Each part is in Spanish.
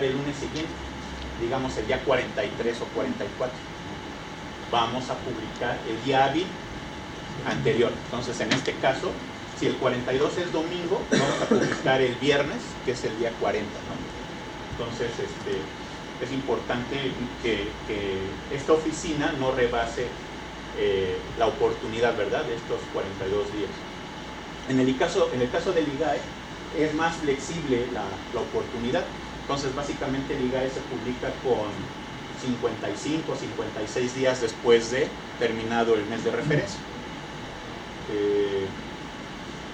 publicar el lunes siguiente, digamos el día 43 o 44. Vamos a publicar el día hábil anterior. Entonces, en este caso, si el 42 es domingo, vamos a publicar el viernes, que es el día 40, ¿no? Entonces, es importante que esta oficina no rebase la oportunidad, ¿verdad?, de estos 42 días. En el caso del IGAE, es más flexible la oportunidad. Entonces, básicamente el IGAE se publica con 55, 56 días después de terminado el mes de referencia.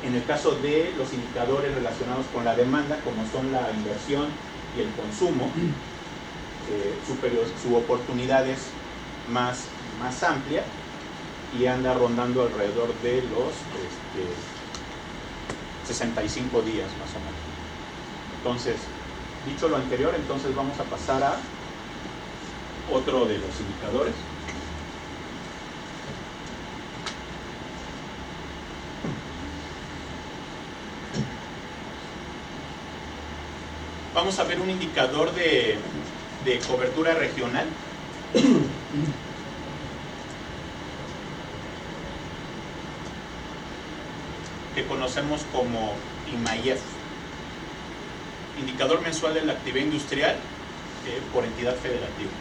En el caso de los indicadores relacionados con la demanda, como son la inversión y el consumo, su oportunidad es más amplia y anda rondando alrededor de los 65 días más o menos. Entonces, dicho lo anterior, entonces vamos a pasar a otro de los indicadores. Vamos a ver un indicador de cobertura regional. Que conocemos como IMAIEF. Indicador mensual de la actividad industrial por entidad federativa.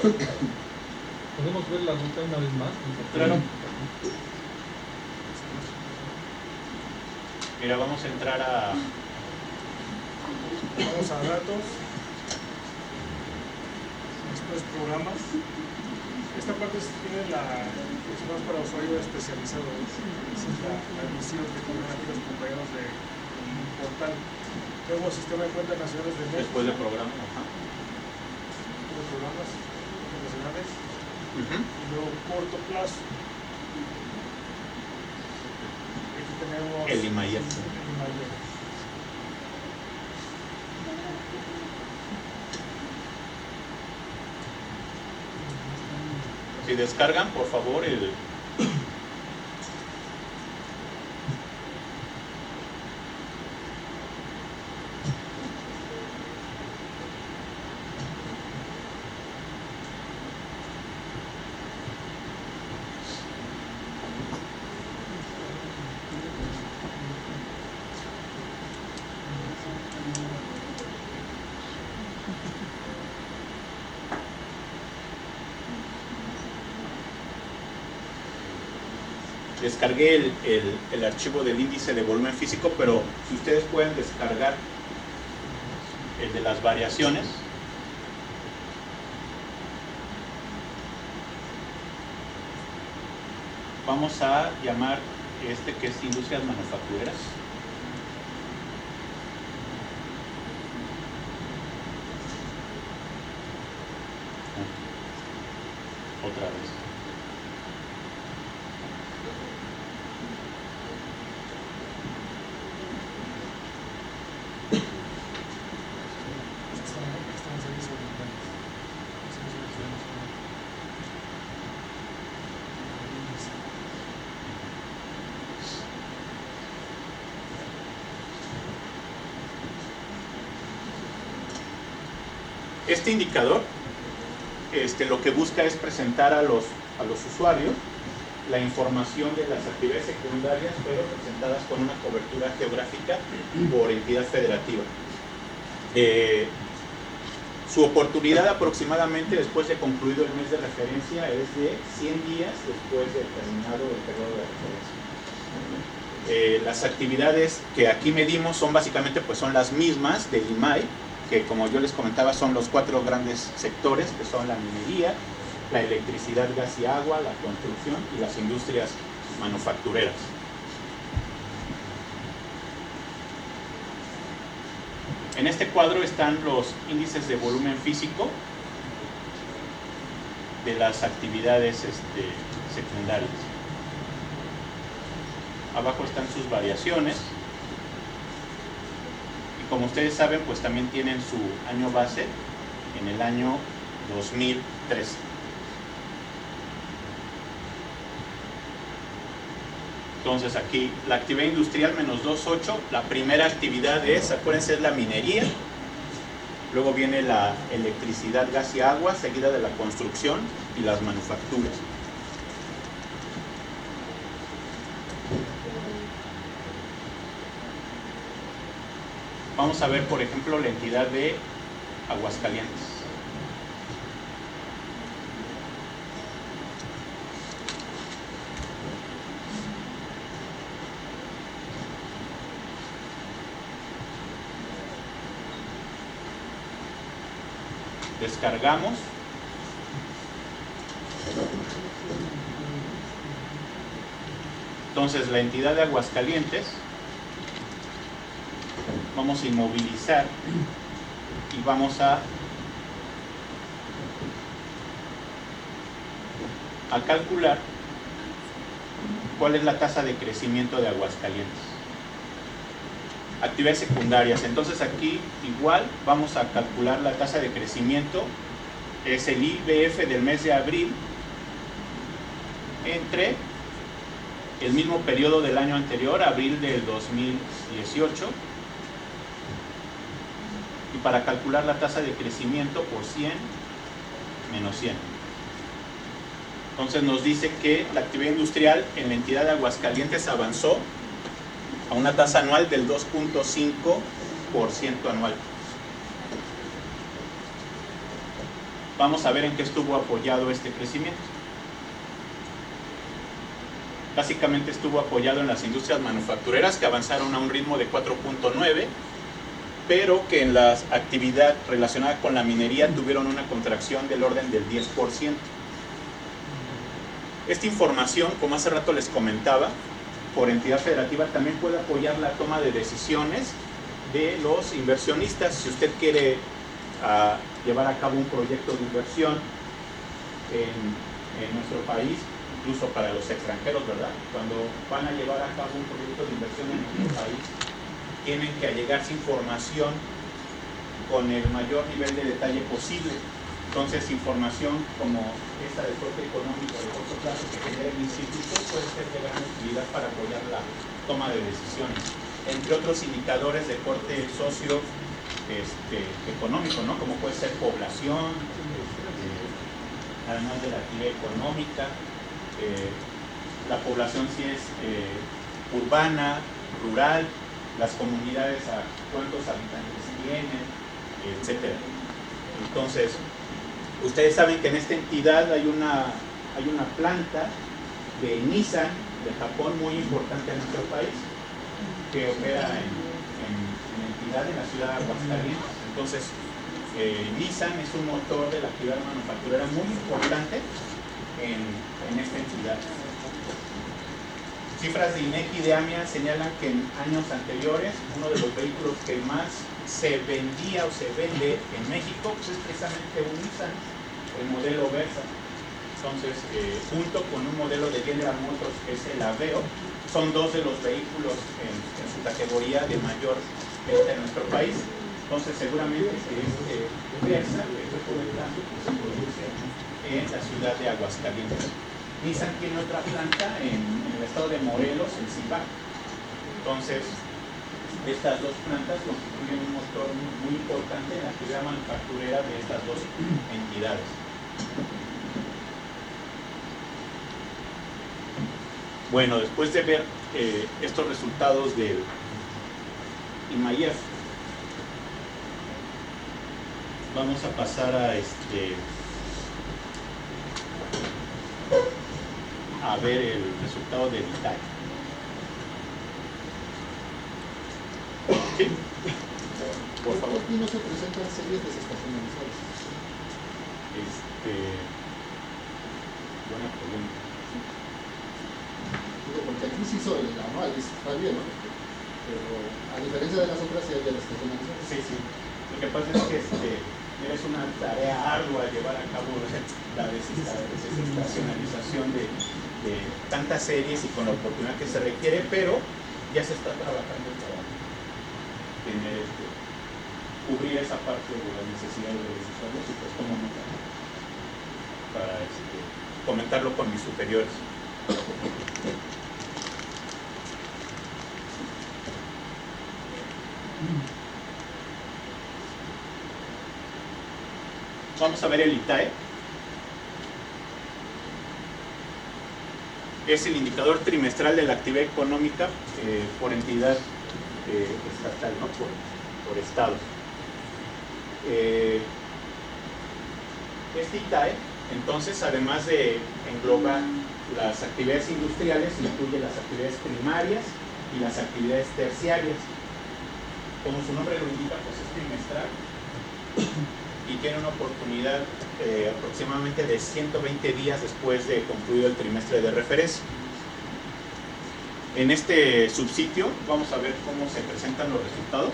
¿Podemos ver la ruta una vez más? Claro. Mira, vamos a entrar a... Vamos a datos. Después programas. Esta parte tiene es más para usuario especializado. Es la misión que tienen aquí los compañeros del portal. Luego Sistema de Cuentas Nacionales de México. Después de programa, ajá. Los programas internacionales. Y luego corto plazo. Aquí tenemos El IMAIEF. Si descargan, por favor, el... Descargué el archivo del índice de volumen físico, pero si ustedes pueden descargar el de las variaciones. Vamos a llamar que es industrias manufactureras. Otra vez. Este indicador lo que busca es presentar a los usuarios la información de las actividades secundarias, pero presentadas con una cobertura geográfica por entidad federativa. Su oportunidad aproximadamente después de concluido el mes de referencia es de 100 días después de terminado el periodo de referencia. Las actividades que aquí medimos son básicamente son las mismas del IMAI, que como yo les comentaba son los 4 grandes sectores, que son la minería, la electricidad, gas y agua, la construcción y las industrias manufactureras. En este cuadro están los índices de volumen físico de las actividades secundarias. Abajo están sus variaciones. Y como ustedes saben, pues también tienen su año base en el año 2013. Entonces aquí, la actividad industrial menos 2.8, la primera actividad acuérdense, es la minería, luego viene la electricidad, gas y agua, seguida de la construcción y las manufacturas. Vamos a ver, por ejemplo, la entidad de Aguascalientes. Descargamos. Entonces la entidad de Aguascalientes vamos a inmovilizar y vamos a calcular cuál es la tasa de crecimiento de Aguascalientes. Actividades secundarias. Entonces aquí igual vamos a calcular la tasa de crecimiento, es el IBF del mes de abril entre el mismo periodo del año anterior, abril del 2018, y para calcular la tasa de crecimiento por 100 menos 100. Entonces nos dice que la actividad industrial en la entidad de Aguascalientes avanzó a una tasa anual del 2.5% anual. Vamos a ver en qué estuvo apoyado este crecimiento. Básicamente estuvo apoyado en las industrias manufactureras, que avanzaron a un ritmo de 4.9, pero que en la actividad relacionada con la minería tuvieron una contracción del orden del 10%. Esta información, como hace rato les comentaba, por entidad federativa también puede apoyar la toma de decisiones de los inversionistas. Si usted quiere llevar a cabo un proyecto de inversión en nuestro país, incluso para los extranjeros, ¿verdad? Cuando van a llevar a cabo un proyecto de inversión en nuestro país, tienen que allegarse información con el mayor nivel de detalle posible. Entonces, información como esta de corte económico de corto plazo que genera el instituto puede ser de gran utilidad para apoyar la toma de decisiones, entre otros indicadores de corte socio-económico, ¿no? Como puede ser población, además de la actividad económica, la población si es urbana, rural, las comunidades a cuántos habitantes tienen, etcétera. Entonces, ustedes saben que en esta entidad hay una planta de Nissan de Japón muy importante en nuestro país, que opera en entidad en la ciudad de Aguascalientes. Entonces, Nissan es un motor de la actividad manufacturera muy importante en esta entidad. Cifras de INEGI y de AMIA señalan que en años anteriores uno de los vehículos que más se vendía o se vende en México pues es precisamente un Nissan, el modelo Versa. Entonces, junto con un modelo de General Motors que es el Aveo, son dos de los vehículos en su categoría de mayor venta en nuestro país. Entonces, seguramente que este Versa, que estoy comentando, se produce en la ciudad de Aguascalientes. Nissan tiene otra planta en el estado de Morelos, en Zipac. Entonces, Estas dos plantas constituyen un motor muy importante en la actividad manufacturera de estas dos entidades. Bueno, después de ver estos resultados del IMAIEF, vamos a pasar a ver el resultado del ITAE. ¿Sí? Por favor. Aquí no se presentan series desestacionalizadas. Buena pregunta. Digo, porque aquí sí hizo el anual, está bien, ¿no? Pero a diferencia de las otras, sí había desestacionalizadas. Sí, sí. Lo que pasa es que es una tarea ardua llevar a cabo la desestacionalización de tantas series y con la oportunidad que se requiere, pero ya se está trabajando para tener cubrir esa parte de las necesidades de los usuarios y pues como no para comentarlo con mis superiores. Vamos a ver el ITAE. Es el indicador trimestral de la actividad económica por entidad estatal, ¿no? por estados. Este ITAE, entonces, además de englobar las actividades industriales, incluye las actividades primarias y las actividades terciarias. Como su nombre lo indica, pues es trimestral y tiene una oportunidad aproximadamente de 120 días después de concluido el trimestre de referencia. En este subsitio vamos a ver cómo se presentan los resultados.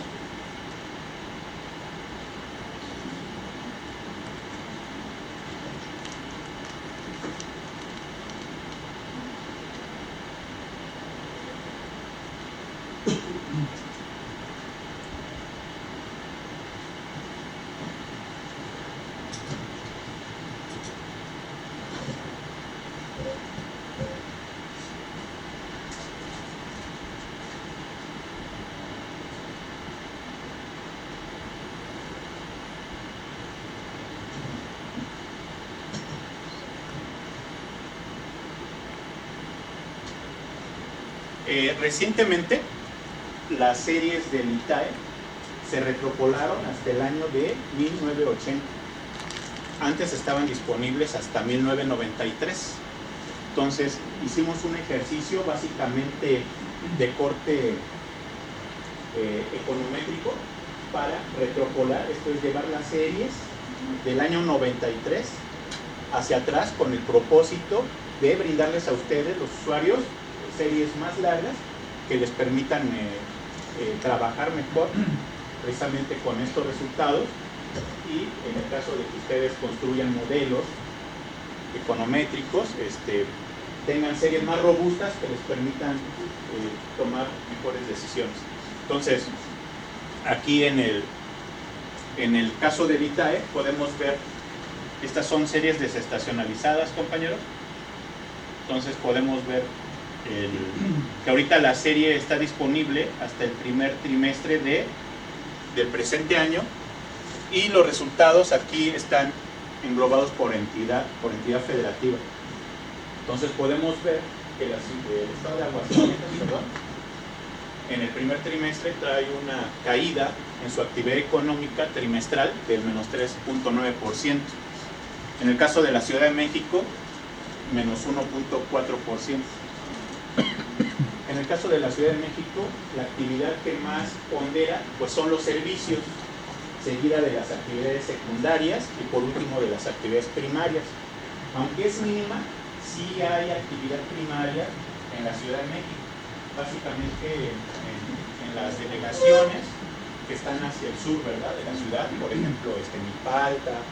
Recientemente, las series del ITAE se retropolaron hasta el año de 1980. Antes estaban disponibles hasta 1993. Entonces, hicimos un ejercicio básicamente de corte econométrico para retropolar, esto es llevar las series del año 93 hacia atrás con el propósito de brindarles a ustedes, los usuarios, series más largas que les permitan trabajar mejor precisamente con estos resultados y en el caso de que ustedes construyan modelos econométricos, tengan series más robustas que les permitan tomar mejores decisiones. Entonces, aquí en el caso del ITAE podemos ver, estas son series desestacionalizadas, compañeros. Entonces podemos ver que ahorita la serie está disponible hasta el primer trimestre del presente año y los resultados aquí están englobados por entidad federativa. Entonces podemos ver que el estado de Aguascalientes, en el primer trimestre trae una caída en su actividad económica trimestral del menos 3.9%. En el caso de la Ciudad de México, menos 1.4%. En el caso de la Ciudad de México, la actividad que más pondera pues son los servicios, seguida de las actividades secundarias y por último de las actividades primarias. Aunque es mínima, sí hay actividad primaria en la Ciudad de México, básicamente en las delegaciones que están hacia el sur, ¿verdad?, de la ciudad, por ejemplo, Milpalta,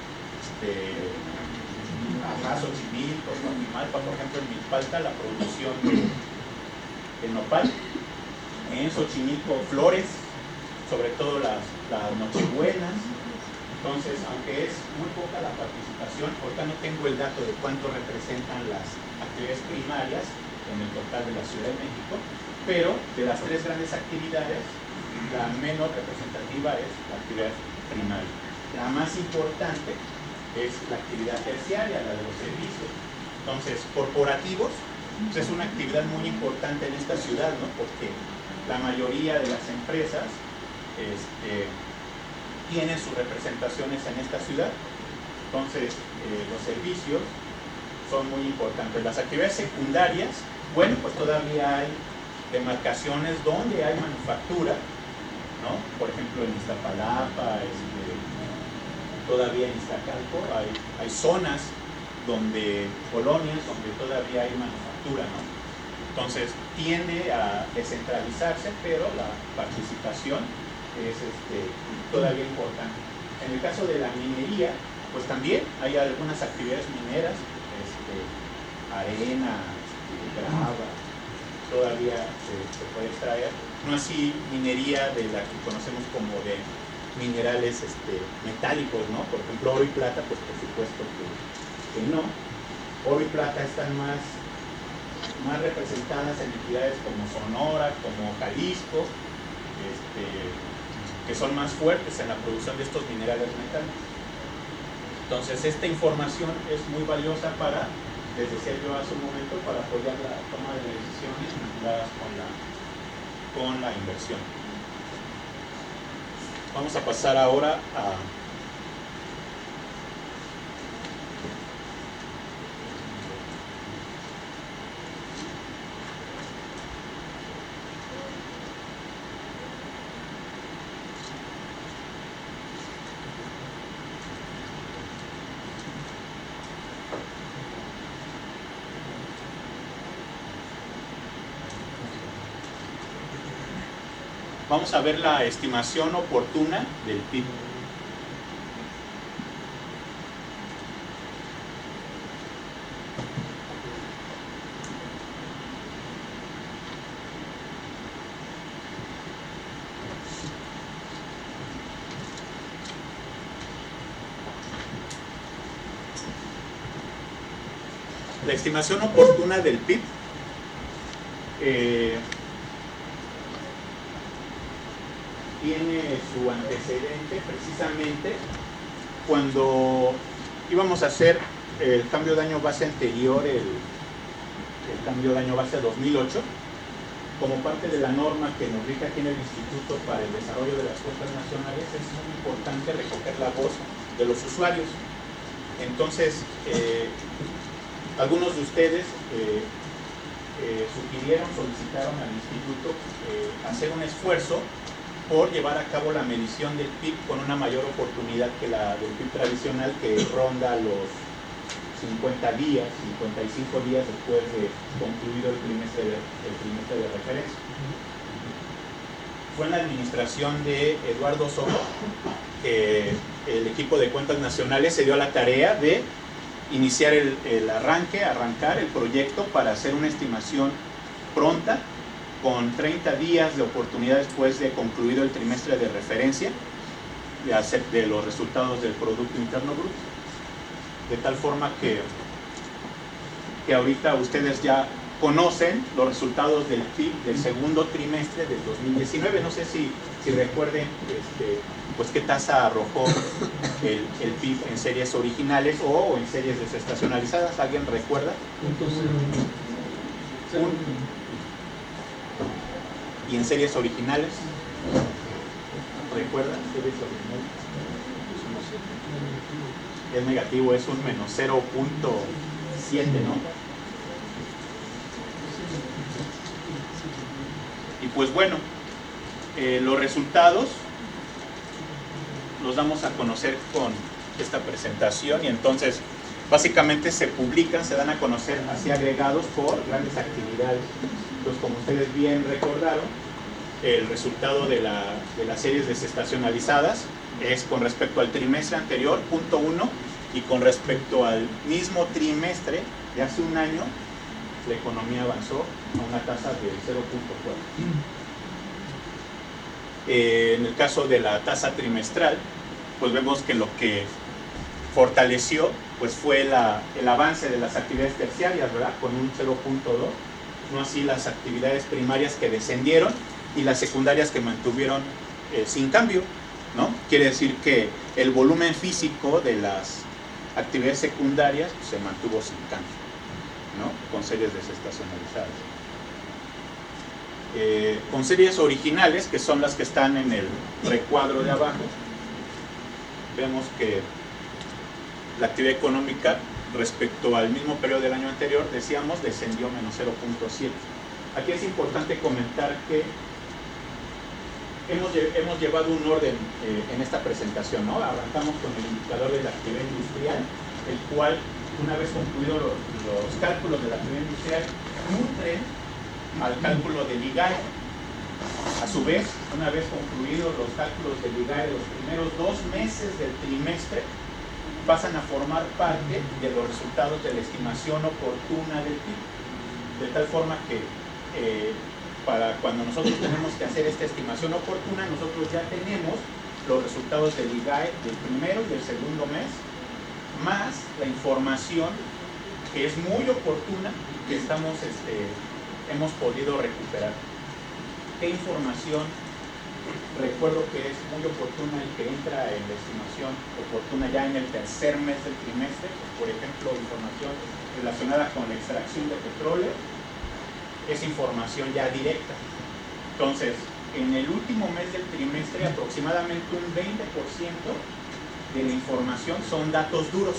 Xochimilco, Xochimalpa, por ejemplo, en Milpalta la producción de nopal, en Xochimilco flores, sobre todo las nochebuenas. Entonces, aunque es muy poca la participación, ahorita no tengo el dato de cuánto representan las actividades primarias en el total de la Ciudad de México, pero de las tres grandes actividades, la menos representativa es la actividad primaria. La más importante es la actividad terciaria, la de los servicios. Entonces, corporativos pues es una actividad muy importante en esta ciudad, ¿no? Porque la mayoría de las empresas tienen sus representaciones en esta ciudad. Entonces, los servicios son muy importantes. Las actividades secundarias, bueno, pues todavía hay demarcaciones donde hay manufactura, ¿no? Por ejemplo, en Iztapalapa, todavía en Iztacalco, hay zonas colonias donde todavía hay manufactura, ¿no? Entonces, tiende a descentralizarse, pero la participación es todavía importante. En el caso de la minería, pues también hay algunas actividades mineras, arena, grava, todavía se puede extraer, no así minería de la que conocemos como de minerales metálicos, ¿no? Por ejemplo, oro y plata, pues por supuesto que no. Oro y plata están más representadas en entidades como Sonora, como Jalisco, que son más fuertes en la producción de estos minerales metálicos. Entonces, esta información es muy valiosa para, les decía yo hace un momento, para apoyar la toma de decisiones vinculadas con la inversión. Vamos a pasar ahora a vamos a ver la estimación oportuna del PIB. La estimación oportuna del PIB tiene su antecedente precisamente cuando íbamos a hacer el cambio de año base anterior, el cambio de año base 2008, como parte de la norma que nos rige aquí en el Instituto para el Desarrollo de las Cuentas Nacionales. Es muy importante recoger la voz de los usuarios. Entonces, algunos de ustedes solicitaron al Instituto hacer un esfuerzo por llevar a cabo la medición del PIB con una mayor oportunidad que la del PIB tradicional, que ronda los 50 días, 55 días después de concluido el trimestre de referencia. Fue en la administración de Eduardo Soto que el equipo de cuentas nacionales se dio a la tarea de iniciar arrancar el proyecto para hacer una estimación pronta, con 30 días de oportunidad después de concluido el trimestre de referencia, de los resultados del Producto Interno Bruto. De tal forma que ahorita ustedes ya conocen los resultados del PIB del segundo trimestre del 2019. No sé si recuerden pues qué tasa arrojó el PIB en series originales o en series desestacionalizadas. ¿Alguien recuerda? ¿Y en series originales? ¿Recuerdan? ¿Series originales? Es negativo, es un menos 0.7, ¿no? Y pues bueno, los resultados los damos a conocer con esta presentación, y entonces básicamente se publican, se dan a conocer así agregados por grandes actividades. Entonces, como ustedes bien recordaron, el resultado de las series desestacionalizadas es con respecto al trimestre anterior, punto 1, y con respecto al mismo trimestre de hace un año, la economía avanzó a una tasa de 0.4. En el caso de la tasa trimestral, pues vemos que lo que fortaleció pues fue el avance de las actividades terciarias, ¿verdad? Con un 0.2, no así las actividades primarias, que descendieron, y las secundarias que mantuvieron sin cambio, ¿no? Quiere decir que el volumen físico de las actividades secundarias se mantuvo sin cambio, ¿no? Con series desestacionalizadas. Con series originales, que son las que están en el recuadro de abajo, vemos que la actividad económica respecto al mismo periodo del año anterior, decíamos, descendió menos 0.7. Aquí es importante comentar que hemos llevado un orden en esta presentación, ¿no? Arrancamos con el indicador de la actividad industrial, el cual, una vez concluidos los cálculos de la actividad industrial, nutren al cálculo del IGAE. A su vez, una vez concluidos los cálculos del IGAE, los primeros 2 meses del trimestre pasan a formar parte de los resultados de la estimación oportuna del PIB. De tal forma que para cuando nosotros tenemos que hacer esta estimación oportuna, nosotros ya tenemos los resultados del IGAE del primero y del segundo mes, más la información que es muy oportuna que hemos podido recuperar. ¿Qué información? Recuerdo que es muy oportuna y que entra en la estimación oportuna ya en el tercer mes del trimestre, por ejemplo, información relacionada con la extracción de petróleo, es información ya directa. Entonces, en el último mes del trimestre, aproximadamente un 20% de la información son datos duros.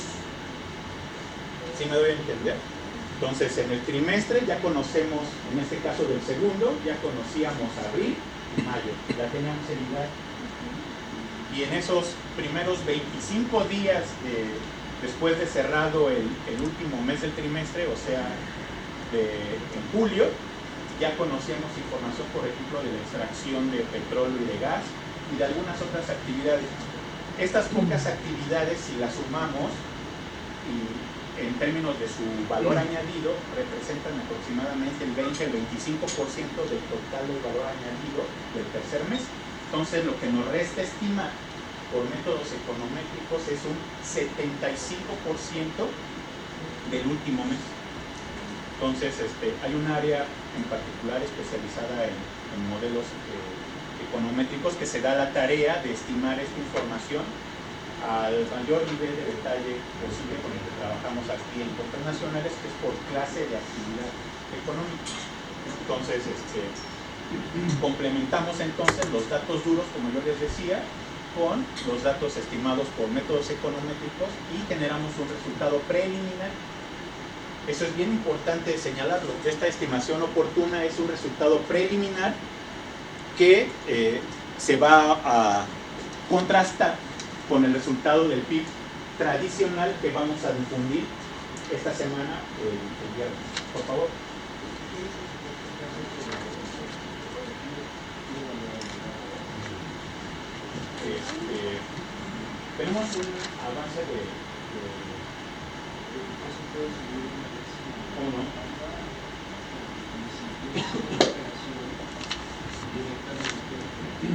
¿Sí me doy a entender? Entonces, en el trimestre ya conocemos, en este caso del segundo, ya conocíamos abril y mayo, ya teníamos el IGAE. Y en esos primeros 25 días después de cerrado el último mes del trimestre, o sea, en julio, ya conocíamos información, por ejemplo, de la extracción de petróleo y de gas y de algunas otras actividades. Estas pocas actividades, si las sumamos y en términos de su valor añadido, representan aproximadamente el 20-25% del total del valor añadido del tercer mes. Entonces, lo que nos resta estimar por métodos econométricos es un 75% del último mes. Entonces, hay un área en particular especializada en modelos econométricos que se da la tarea de estimar esta información al mayor nivel de detalle posible con el que trabajamos aquí en Cuentas Nacionales, que es por clase de actividad económica. Entonces, complementamos entonces los datos duros, como yo les decía, con los datos estimados por métodos econométricos y generamos un resultado preliminar. Eso es bien importante señalarlo. Esta estimación oportuna es un resultado preliminar que se va a contrastar con el resultado del PIB tradicional que vamos a difundir esta semana, el viernes. Por favor. Tenemos un avance de ¿cómo no?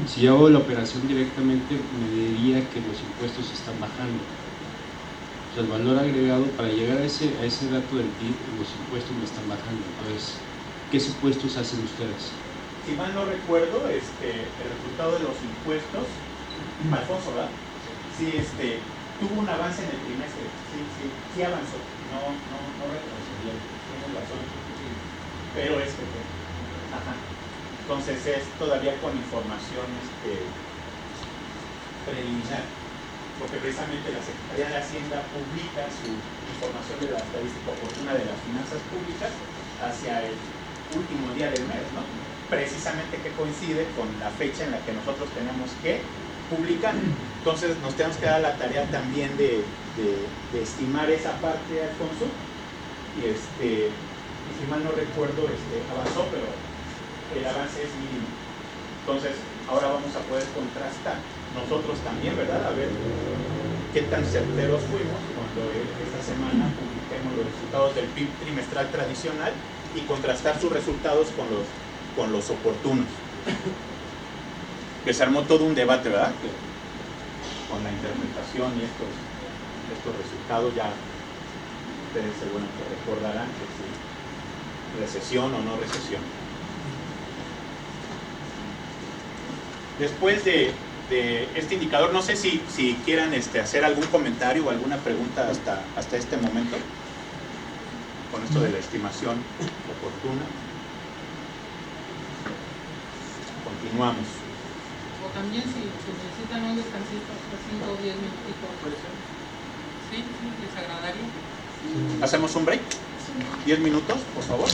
Si hago la operación directamente, me diría que los impuestos están bajando. O sea, el valor agregado, para llegar a ese dato del PIB, los impuestos me están bajando. Entonces, ¿qué supuestos hacen ustedes? Si mal no recuerdo, el resultado de los impuestos, Alfonso, ¿verdad? Sí, tuvo un avance en el trimestre, sí avanzó, no retrocedió, tienes razón, pero ajá. Entonces es todavía con información preliminar, porque precisamente la Secretaría de Hacienda publica su información de la estadística oportuna de las finanzas públicas hacia el último día del mes, ¿no? Precisamente que coincide con la fecha en la que nosotros tenemos que publicar. Entonces nos tenemos que dar la tarea también de estimar esa parte, Alfonso, y si mal no recuerdo, avanzó, pero el avance es mínimo. Entonces, ahora vamos a poder contrastar nosotros también, ¿verdad? A ver qué tan certeros fuimos cuando esta semana publiquemos los resultados del PIB trimestral tradicional y contrastar sus resultados con los oportunos. Que se armó todo un debate, ¿verdad? Con la interpretación y estos resultados ya ustedes seguramente recordarán que si recesión o no recesión. Después de este indicador, no sé si quieran hacer algún comentario o alguna pregunta hasta este momento con esto de la estimación oportuna. Continuamos. O también si necesitan un descansito, 5 o 10 minutitos. Sí, les agradaría. ¿Hacemos un break? 10 minutos, por favor.